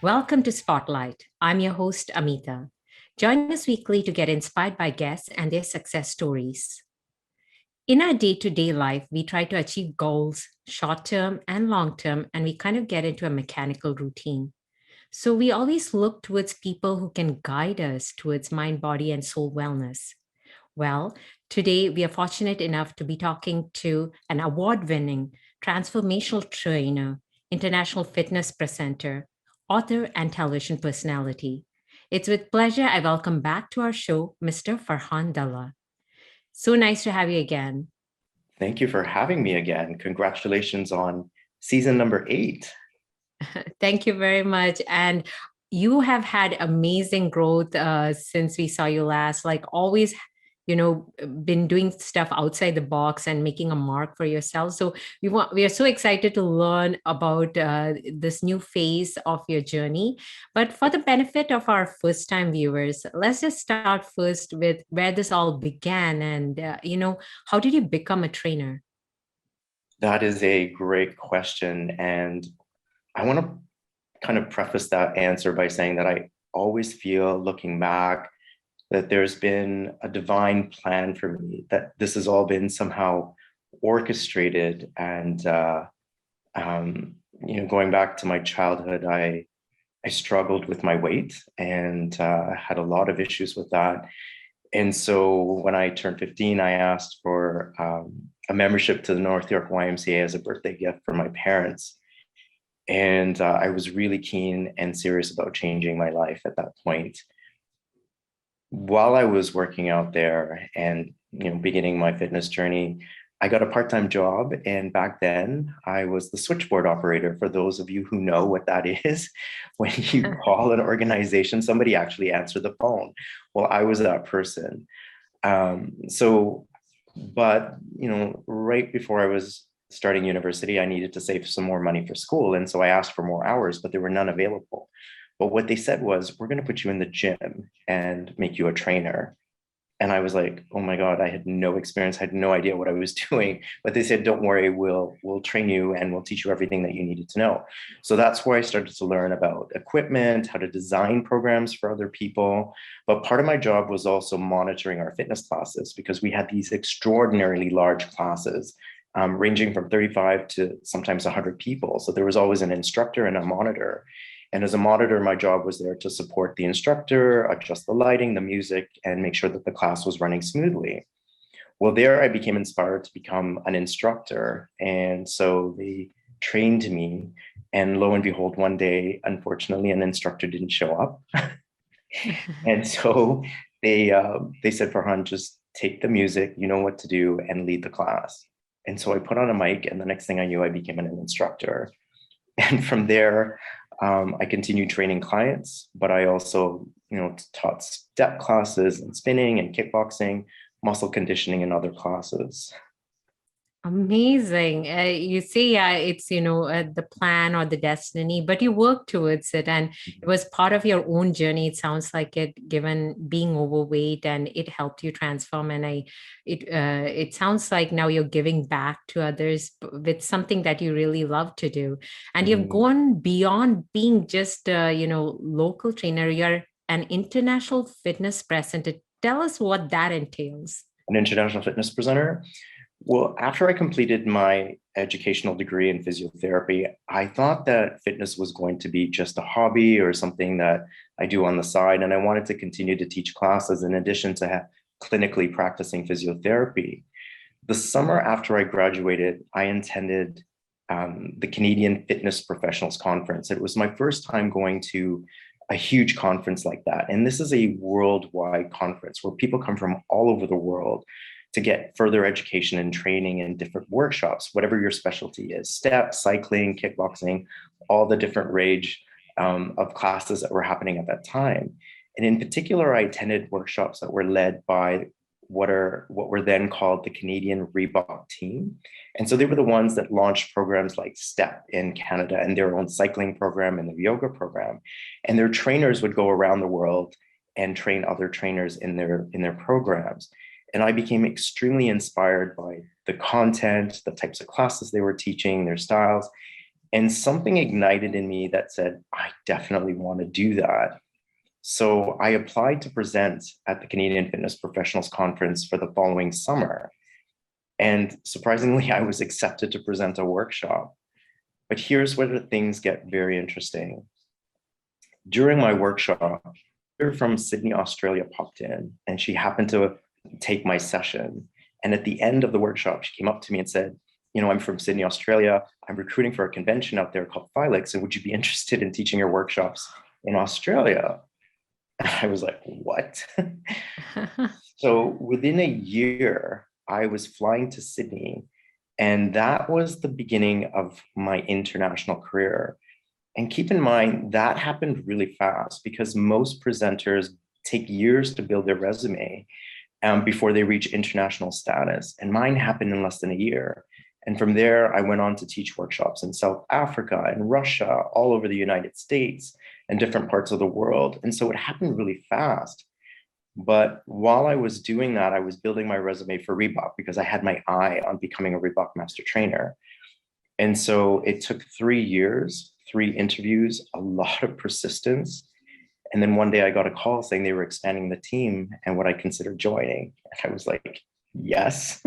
Welcome to Spotlight. I'm your host, Amitha. Join us weekly to get inspired by guests and their success stories. In our day to day life, we try to achieve goals, short term and long term, and we kind of get into a mechanical routine. So we always look towards people who can guide us towards mind, body, and soul wellness. Well, today we are fortunate enough to be talking to an award winning transformational trainer, international fitness presenter, author, and television personality. It's with pleasure I welcome back to our show Mr. Farhan Dhalla. So nice to have you again. Thank you for having me again. Congratulations on season number 8. Thank you very much. And you have had amazing growth since we saw you last. Like always, been doing stuff outside the box and making a mark for yourself. So we are so excited to learn about this new phase of your journey. But for the benefit of our first time viewers, let's just start first with where this all began, and how did you become a trainer? That is a great question. And I want to kind of preface that answer by saying that I always feel, looking back, that there's been a divine plan for me, that this has all been somehow orchestrated. And, going back to my childhood, I struggled with my weight and had a lot of issues with that. And so when I turned 15, I asked for a membership to the North York YMCA as a birthday gift for my parents. And I was really keen and serious about changing my life at that point. While I was working out there and beginning my fitness journey, I got a part-time job. And back then I was the switchboard operator. For those of you who know what that is, when you call an organization, somebody actually answered the phone. Well, I was that person. But right before I was starting university, I needed to save some more money for school. And so I asked for more hours, but there were none available. But what they said was, we're going to put you in the gym and make you a trainer. And I was like, oh my God, I had no experience, I had no idea what I was doing. But they said, don't worry, we'll train you and we'll teach you everything that you needed to know. So that's where I started to learn about equipment, how to design programs for other people. But part of my job was also monitoring our fitness classes, because we had these extraordinarily large classes, ranging from 35 to sometimes 100 people. So there was always an instructor and a monitor. And as a monitor, my job was there to support the instructor, adjust the lighting, the music, and make sure that the class was running smoothly. Well, there I became inspired to become an instructor. And so they trained me. And lo and behold, one day, unfortunately, an instructor didn't show up. And so they said, Farhan, just take the music, you know what to do, and lead the class. And so I put on a mic, and the next thing I knew, I became an instructor. And from there, I continued training clients, but I also, taught step classes and spinning and kickboxing, muscle conditioning, and other classes. Amazing. You say, yeah, it's, the plan or the destiny, but you work towards it. And it was part of your own journey. It sounds like it, given being overweight, and it helped you transform. And it sounds like now you're giving back to others with something that you really love to do. And you've Mhm. gone beyond being just, local trainer. You're an international fitness presenter. Tell us what that entails. An international fitness presenter. Well, after I completed my educational degree in physiotherapy, I thought that fitness was going to be just a hobby or something that I do on the side. And I wanted to continue to teach classes in addition to clinically practicing physiotherapy. The summer after I graduated, I attended the Canadian Fitness Professionals Conference. It was my first time going to a huge conference like that. And this is a worldwide conference where people come from all over the world to get further education and training in different workshops, whatever your specialty is, step, cycling, kickboxing, all the different range of classes that were happening at that time. And in particular, I attended workshops that were led by what were then called the Canadian Reebok team. And so they were the ones that launched programs like STEP in Canada, and their own cycling program and their yoga program. And their trainers would go around the world and train other trainers in their programs. And I became extremely inspired by the content, the types of classes they were teaching, their styles. And something ignited in me that said, I definitely want to do that. So I applied to present at the Canadian Fitness Professionals Conference for the following summer. And surprisingly, I was accepted to present a workshop. But here's where the things get very interesting. During my workshop, from Sydney, Australia popped in, and she happened to take my session. And at the end of the workshop, she came up to me and said, I'm from Sydney, Australia. I'm recruiting for a convention out there called Phylix. And would you be interested in teaching your workshops in Australia? And I was like, what? So within a year, I was flying to Sydney. And that was the beginning of my international career. And keep in mind, that happened really fast because most presenters take years to build their resume before they reach international status. And mine happened in less than a year. And from there, I went on to teach workshops in South Africa and Russia, all over the United States and different parts of the world. And so it happened really fast. But while I was doing that, I was building my resume for Reebok because I had my eye on becoming a Reebok master trainer. And so it took 3 years, 3 interviews, a lot of persistence. And then one day I got a call saying they were expanding the team and would I consider joining? And I was like, yes.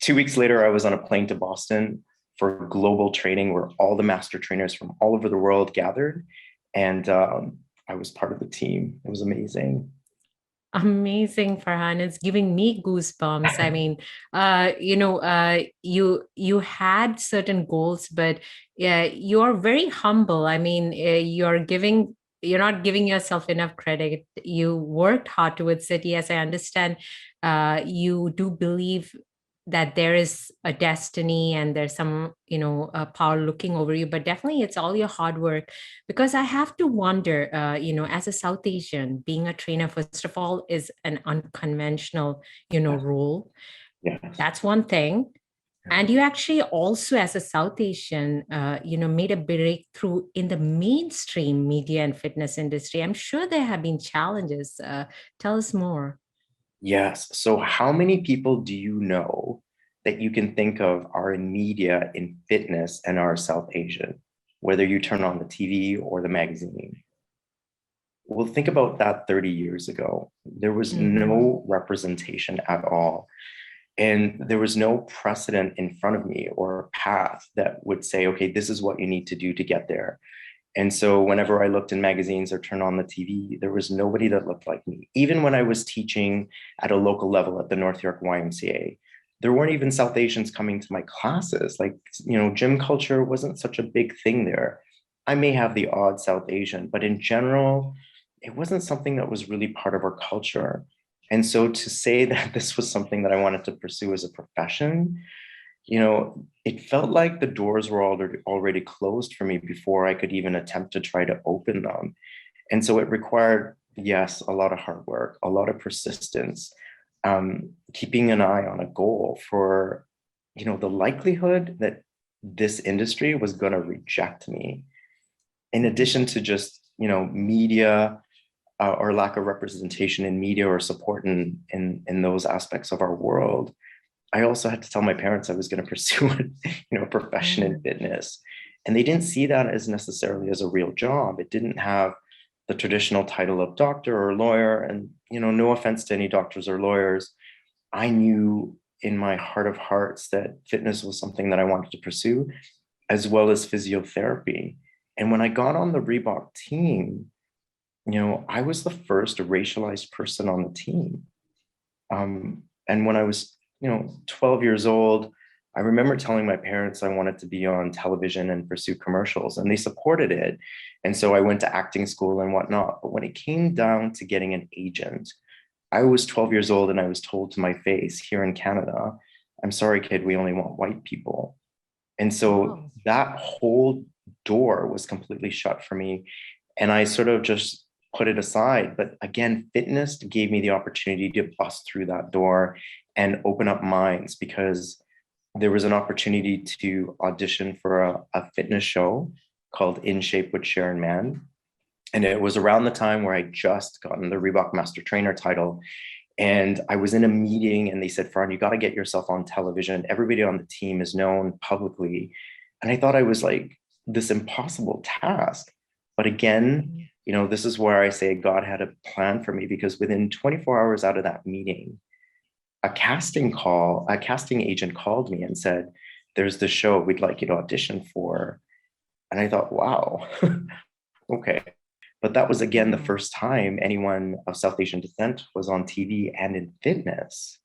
2 weeks later, I was on a plane to Boston for global training where all the master trainers from all over the world gathered. And I was part of the team. It was amazing. Amazing, Farhan. It's giving me goosebumps. I mean, you had certain goals, but you're very humble. I mean, you're not giving yourself enough credit. You worked hard towards it. Yes, I understand. You do believe that there is a destiny and there's some, power looking over you, but definitely it's all your hard work. Because I have to wonder, as a South Asian, being a trainer, first of all, is an unconventional, role. Yes. That's one thing. And you actually also, as a South Asian, made a breakthrough in the mainstream media and fitness industry. I'm sure there have been challenges. Tell us more. Yes. So how many people do you know that you can think of are in media, in fitness, and are South Asian, whether you turn on the TV or the magazine? Well, think about that 30 years ago. There was Mhm. no representation at all. And there was no precedent in front of me or a path that would say, okay, this is what you need to do to get there. And so whenever I looked in magazines or turned on the TV, there was nobody that looked like me. Even when I was teaching at a local level at the North York YMCA, there weren't even South Asians coming to my classes. Like, gym culture wasn't such a big thing there. I may have the odd South Asian, but in general, it wasn't something that was really part of our culture. And so to say that this was something that I wanted to pursue as a profession, it felt like the doors were already closed for me before I could even attempt to try to open them. And so it required, yes, a lot of hard work, a lot of persistence, keeping an eye on a goal for, the likelihood that this industry was going to reject me. In addition to just, media or lack of representation in media or support in those aspects of our world, I also had to tell my parents I was going to pursue a profession in Mm. fitness. And they didn't see that as necessarily as a real job. It didn't have the traditional title of doctor or lawyer. And, no offense to any doctors or lawyers, I knew in my heart of hearts that fitness was something that I wanted to pursue, as well as physiotherapy. And when I got on the Reebok team, I was the first racialized person on the team. And when I was, 12 years old, I remember telling my parents I wanted to be on television and pursue commercials, and they supported it. And so I went to acting school and whatnot. But when it came down to getting an agent, I was 12 years old and I was told to my face here in Canada, I'm sorry, kid, we only want white people. And so Wow. that whole door was completely shut for me. And I sort of just put it aside. But again, fitness gave me the opportunity to bust through that door and open up minds because there was an opportunity to audition for a fitness show called In Shape with Sharon Mann. And it was around the time where I just gotten the Reebok Master Trainer title. And I was in a meeting and they said, Farhan, you got to get yourself on television. Everybody on the team is known publicly. And I thought I was like this impossible task. But again, this is where I say God had a plan for me, because within 24 hours out of that meeting, a casting agent called me and said, there's this show we'd like you to audition for. And I thought, wow, okay. But that was, again, the first time anyone of South Asian descent was on TV and in fitness.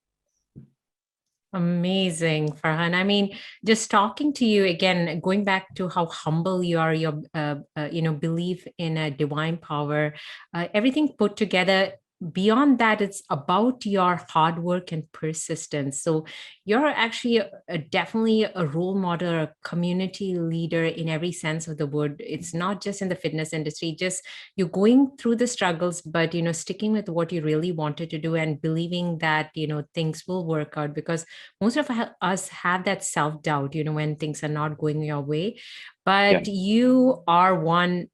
Amazing, Farhan. I mean, just talking to you again, going back to how humble you are, your belief in a divine power, everything put together. Beyond that, it's about your hard work and persistence. So you're actually definitely a role model, a community leader in every sense of the word. It's not just in the fitness industry, just you're going through the struggles, but sticking with what you really wanted to do and believing that things will work out, because most of us have that self-doubt when things are not going your way. But you are one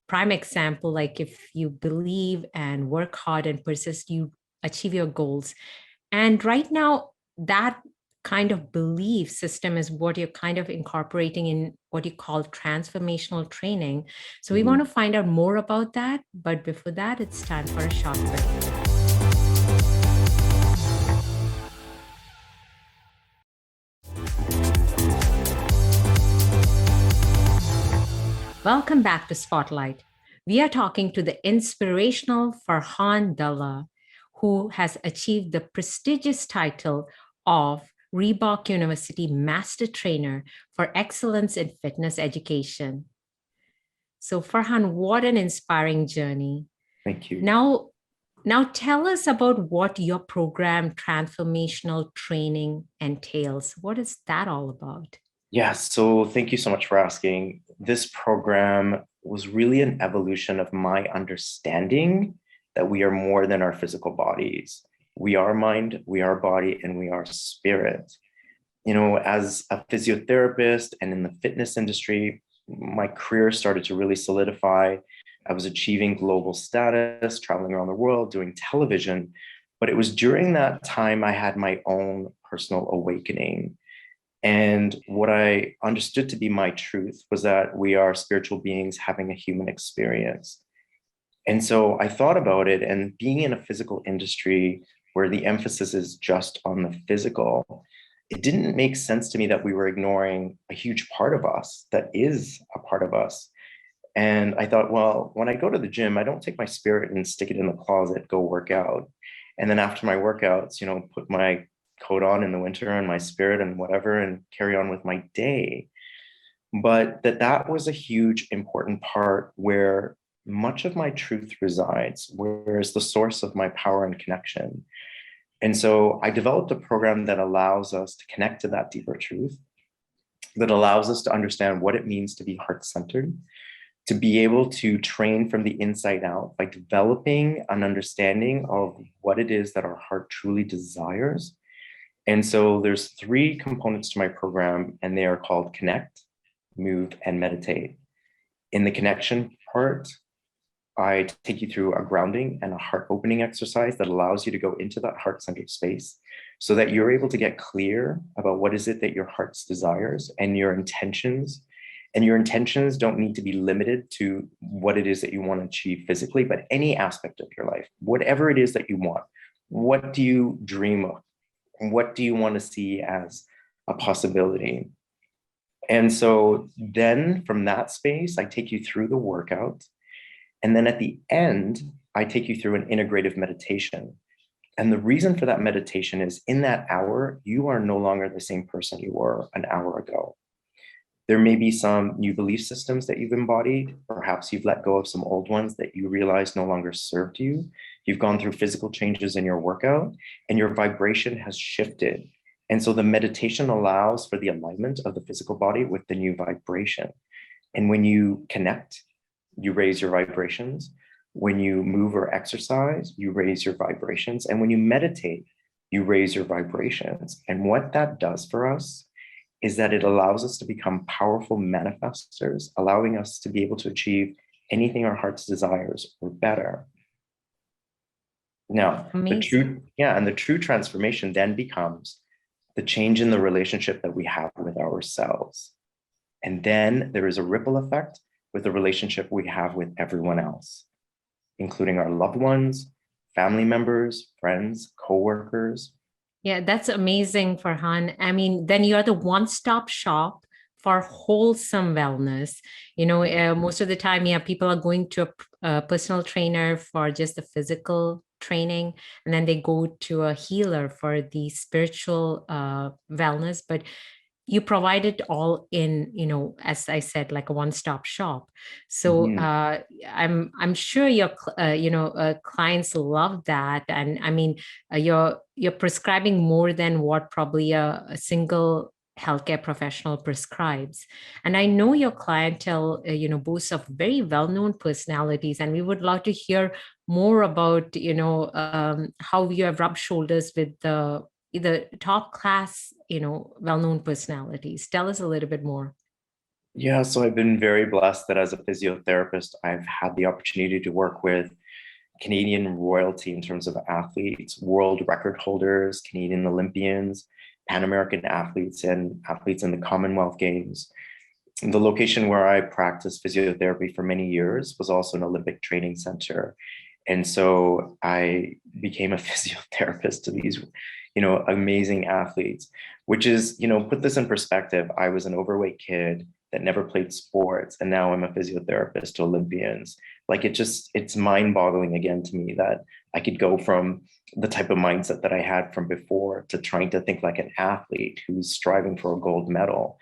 prime example. Like, if you believe and work hard and persist, you achieve your goals. And right now, that kind of belief system is what you're kind of incorporating in what you call transformational training. So we want to find out more about that, but before that, it's time for a short break. Welcome back to Spotlight. We are talking to the inspirational Farhan Dhalla, who has achieved the prestigious title of Reebok University Master Trainer for Excellence in Fitness Education. So, Farhan, what an inspiring journey. Thank you. Now tell us about what your program, Transformational Training, entails. What is that all about? Yeah, so thank you so much for asking. This program was really an evolution of my understanding that we are more than our physical bodies. We are mind, we are body, and we are spirit. As a physiotherapist and in the fitness industry, my career started to really solidify. I was achieving global status, traveling around the world, doing television. But it was during that time I had my own personal awakening. And what I understood to be my truth was that we are spiritual beings having a human experience. And so I thought about it, and being in a physical industry where the emphasis is just on the physical, it didn't make sense to me that we were ignoring a huge part of us that is a part of us. And I thought, well, when I go to the gym, I don't take my spirit and stick it in the closet, go work out. And then after my workouts, put my coat on in the winter and my spirit and whatever, and carry on with my day. But that was a huge, important part where much of my truth resides, where is the source of my power and connection. And so I developed a program that allows us to connect to that deeper truth, that allows us to understand what it means to be heart-centered, to be able to train from the inside out by developing an understanding of what it is that our heart truly desires. And so there's 3 components to my program, and they are called Connect, Move, and Meditate. In the connection part, I take you through a grounding and a heart opening exercise that allows you to go into that heart-centered space so that you're able to get clear about what is it that your heart desires and your intentions. And your intentions don't need to be limited to what it is that you want to achieve physically, but any aspect of your life, whatever it is that you want. What do you dream of? What do you want to see as a possibility? And so then from that space, I take you through the workout. And then at the end, I take you through an integrative meditation. And the reason for that meditation is in that hour, you are no longer the same person you were an hour ago. There may be some new belief systems that you've embodied. Perhaps you've let go of some old ones that you realize no longer served you. You've gone through physical changes in your workout, and your vibration has shifted. And so the meditation allows for the alignment of the physical body with the new vibration. And when you connect, you raise your vibrations. When you move or exercise, you raise your vibrations. And when you meditate, you raise your vibrations. And what that does for us is that it allows us to become powerful manifestors, allowing us to be able to achieve anything our heart's desires or better. Now, Amazing. the true transformation then becomes the change in the relationship that we have with ourselves. And then there is a ripple effect with the relationship we have with everyone else, including our loved ones, family members, friends, coworkers. Yeah, that's amazing, Farhan. I mean, then you're the one-stop shop for wholesome wellness. Most of the time, yeah, people are going to a personal trainer for just the physical training, and then they go to a healer for the spiritual wellness. But you provide it all in, as I said, like a one-stop shop. So Mhm. I'm sure your clients love that. And I mean, you're prescribing more than what probably a single healthcare professional prescribes. And I know your clientele boasts of very well-known personalities, and we would love to hear more about how you have rubbed shoulders with the top class, well-known personalities. Tell us a little bit more. Yeah, so I've been very blessed that as a physiotherapist, I've had the opportunity to work with Canadian royalty in terms of athletes, world record holders, Canadian Olympians, Pan American athletes, and athletes in the Commonwealth Games. The location where I practiced physiotherapy for many years was also an Olympic training center. And so I became a physiotherapist to these, amazing athletes, which is, put this in perspective. I was an overweight kid that never played sports, and now I'm a physiotherapist to Olympians. Like it's mind boggling again to me that I could go from the type of mindset that I had from before to trying to think like an athlete who's striving for a gold medal.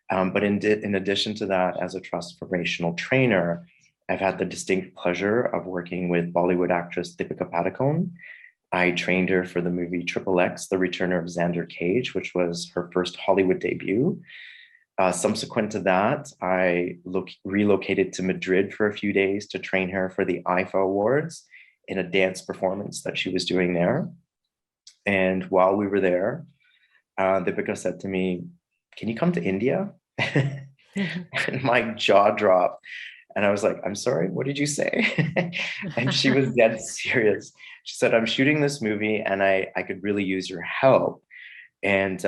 But in addition to that, as a transformational trainer, I've had the distinct pleasure of working with Bollywood actress Deepika Padukone. I trained her for the movie Triple X, The Return of Xander Cage, which was her first Hollywood debut. Subsequent to that, I relocated to Madrid for a few days to train her for the IFA Awards in a dance performance that she was doing there. And while we were there, Deepika said to me, "Can you come to India?" And my jaw dropped. And I was like, "I'm sorry, what did you say?" And she was dead serious. She said, "I'm shooting this movie and I could really use your help." And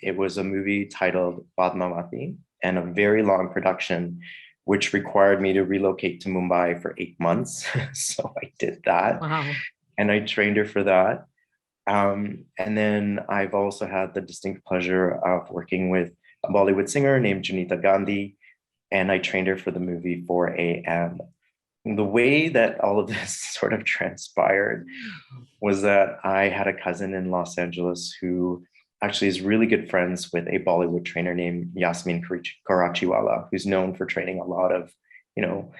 it was a movie titled Padmavati, and a very long production, which required me to relocate to Mumbai for 8 months. So I did that, Wow. and I trained her for that. And then I've also had the distinct pleasure of working with a Bollywood singer named Janita Gandhi, and I trained her for the movie 4 a.m. The way that all of this sort of transpired was that I had a cousin in Los Angeles who actually is really good friends with a Bollywood trainer named Yasmin Karachiwala, who's known for training a lot of, you know,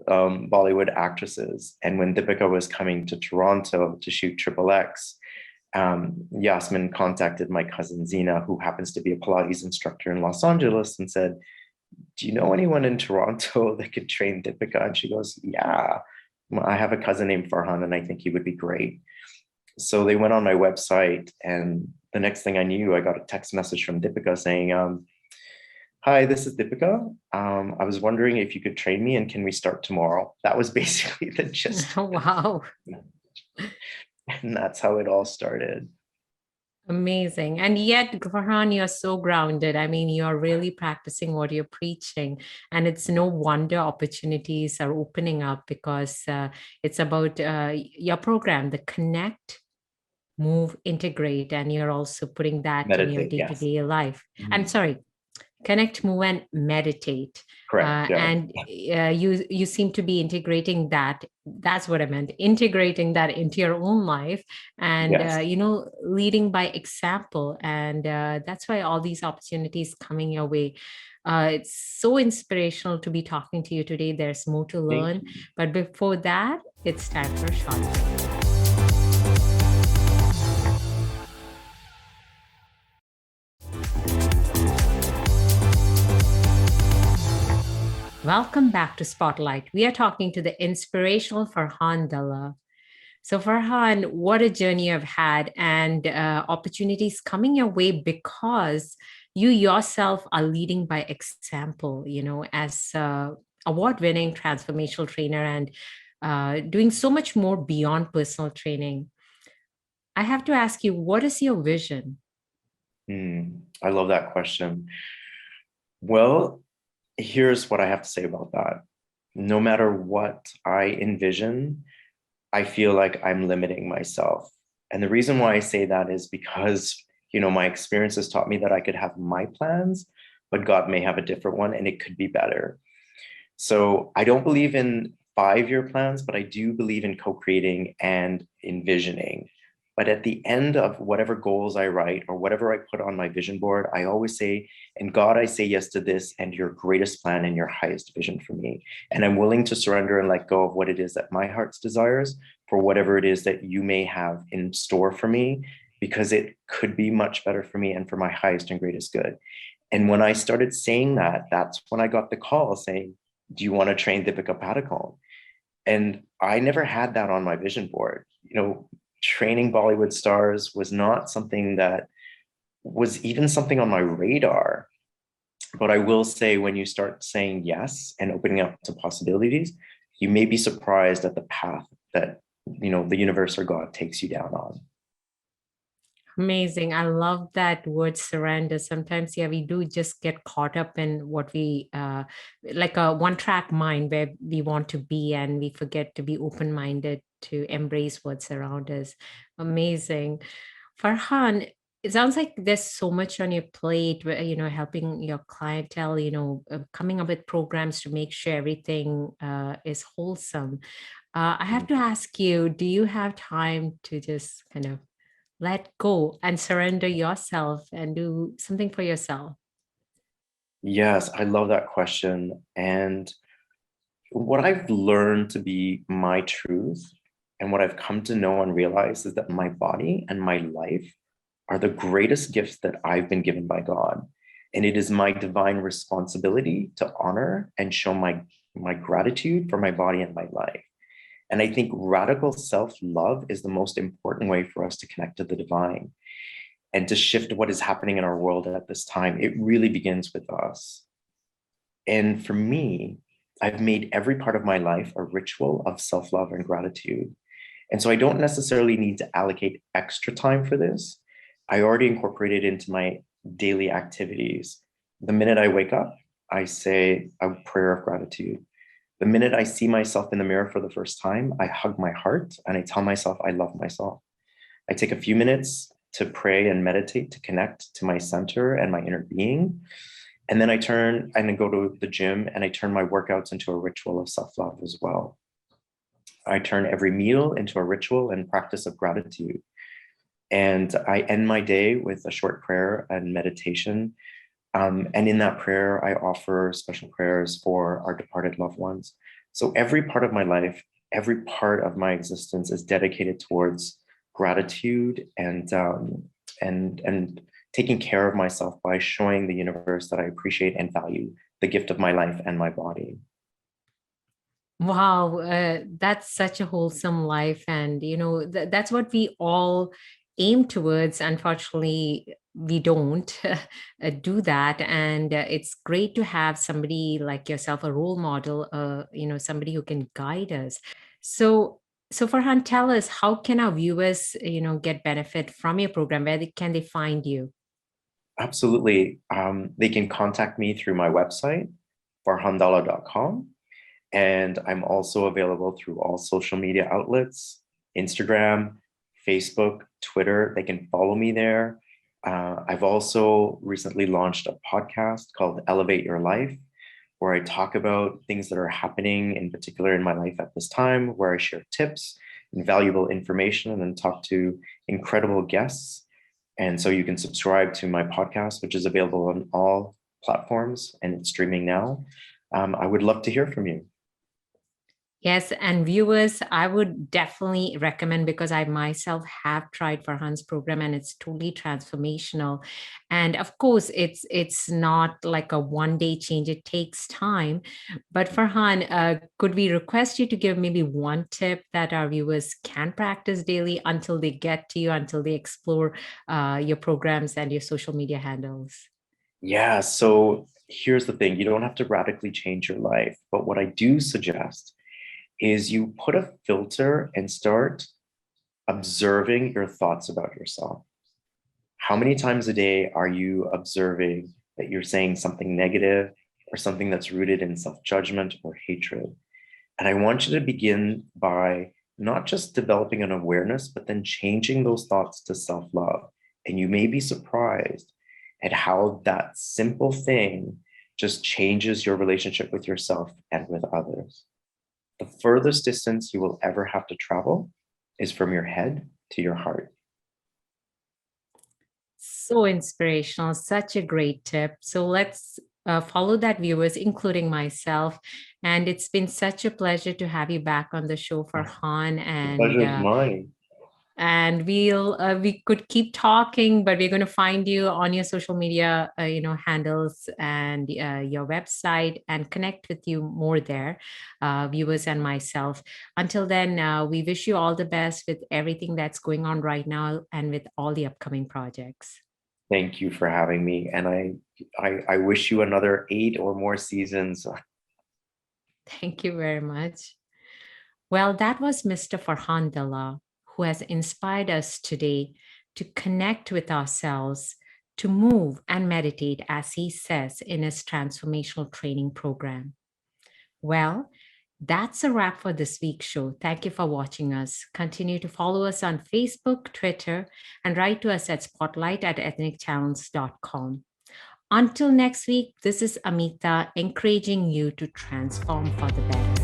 Bollywood actresses. And when Deepika was coming to Toronto to shoot Triple X, Yasmin contacted my cousin Zina, who happens to be a Pilates instructor in Los Angeles, and said, "Do you know anyone in Toronto that could train Deepika?" And she goes, "Yeah, I have a cousin named Farhan, and I think he would be great." So they went on my website, and the next thing I knew, I got a text message from Deepika saying, "Hi, this is Deepika. I was wondering if you could train me, and can we start tomorrow?" That was basically the gist. Wow. And that's how it all started. Amazing. And yet, Farhan, you're so grounded. I mean, you're really practicing what you're preaching. And it's no wonder opportunities are opening up because it's about your program, the Connect, Move, Integrate. And you're also putting that in your Meditate, yes. day-to-day life. I'm Mhm. sorry, connect, move, and meditate. Correct. Yeah. And you seem to be integrating that. That's what I meant. Integrating that into your own life, and Yes. leading by example. And that's why all these opportunities coming your way. It's so inspirational to be talking to you today. There's more to Thank learn, you. but before that, it's time for a short break. Welcome back to Spotlight. We are talking to the inspirational Farhan Dhalla. So, Farhan, what a journey you've had, and opportunities coming your way because you yourself are leading by example, as award-winning transformational trainer and doing so much more beyond personal training. I have to ask you, what is your vision? I love that question. Well, Here's what I have to say about that. No matter what I envision, I feel like I'm limiting myself. And the reason why I say that is because, my experience has taught me that I could have my plans, but God may have a different one and it could be better. So I don't believe in 5-year plans, but I do believe in co-creating and envisioning. But at the end of whatever goals I write or whatever I put on my vision board, I always say, and God, I say yes to this and your greatest plan and your highest vision for me. And I'm willing to surrender and let go of what it is that my heart's desires for whatever it is that you may have in store for me, because it could be much better for me and for my highest and greatest good. And when I started saying that, that's when I got the call saying, do you want to train Deepika Padukone? And I never had that on my vision board. Training Bollywood stars was not something that was even something on my radar. But I will say, when you start saying yes and opening up to possibilities, you may be surprised at the path that, the universe or God takes you down on. Amazing. I love that word surrender. Sometimes, yeah, we do just get caught up in what we like a one-track mind where we want to be, and we forget to be open-minded to embrace what's around us. Amazing. Farhan, it sounds like there's so much on your plate, where, helping your clientele, coming up with programs to make sure everything is wholesome. I have to ask you, do you have time to just kind of let go and surrender yourself and do something for yourself? Yes, I love that question. And what I've learned to be my truth and what I've come to know and realize is that my body and my life are the greatest gifts that I've been given by God. And it is my divine responsibility to honor and show my gratitude for my body and my life. And I think radical self-love is the most important way for us to connect to the divine and to shift what is happening in our world at this time. It really begins with us. And for me, I've made every part of my life a ritual of self-love and gratitude. And so I don't necessarily need to allocate extra time for this. I already incorporate it into my daily activities. The minute I wake up, I say a prayer of gratitude. The minute I see myself in the mirror for the first time, I hug my heart and I tell myself I love myself. I take a few minutes to pray and meditate to connect to my center and my inner being. And then I turn and I go to the gym and I turn my workouts into a ritual of self-love as well. I turn every meal into a ritual and practice of gratitude. And I end my day with a short prayer and meditation. And in that prayer, I offer special prayers for our departed loved ones. So every part of my life, every part of my existence is dedicated towards gratitude and taking care of myself by showing the universe that I appreciate and value the gift of my life and my body. Wow, that's such a wholesome life. And, that's what we all aim towards. Unfortunately, we don't do that. And it's great to have somebody like yourself, a role model, somebody who can guide us. So, so Farhan, tell us, how can our viewers, get benefit from your program? Where can they find you? Absolutely. They can contact me through my website, farhandhalla.com. And I'm also available through all social media outlets, Instagram, Facebook, Twitter. They can follow me there. I've also recently launched a podcast called Elevate Your Life, where I talk about things that are happening in particular in my life at this time, where I share tips and valuable information and talk to incredible guests. And so you can subscribe to my podcast, which is available on all platforms and it's streaming now. I would love to hear from you. Yes, and viewers, I would definitely recommend, because I myself have tried Farhan's program and it's totally transformational. And of course, it's not like a one-day change; it takes time. But Farhan, could we request you to give maybe one tip that our viewers can practice daily until they get to you, until they explore your programs and your social media handles? Yeah, so here's the thing, you don't have to radically change your life, but what I do suggest is you put a filter and start observing your thoughts about yourself. How many times a day are you observing that you're saying something negative, or something that's rooted in self-judgment or hatred. And I want you to begin by not just developing an awareness, but then changing those thoughts to self-love. And you may be surprised at how that simple thing just changes your relationship with yourself and with others. The furthest distance you will ever have to travel is from your head to your heart. So inspirational, such a great tip. So let's follow that, viewers, including myself. And it's been such a pleasure to have you back on the show, Farhan. The pleasure is mine. And we could keep talking, but we're going to find you on your social media handles and your website, and connect with you more there, viewers and myself. Until then, we wish you all the best with everything that's going on right now and with all the upcoming projects. Thank you for having me, and I wish you another 8 or more seasons. Thank you very much. Well, that was Mr. Farhan Dhalla, who has inspired us today to connect with ourselves, to move and meditate, as he says in his transformational training program. Well, that's a wrap for this week's show. Thank you for watching us. Continue to follow us on Facebook, Twitter, and write to us at spotlight@ethnicchannels.com. Until next week, this is Amitha encouraging you to transform for the better.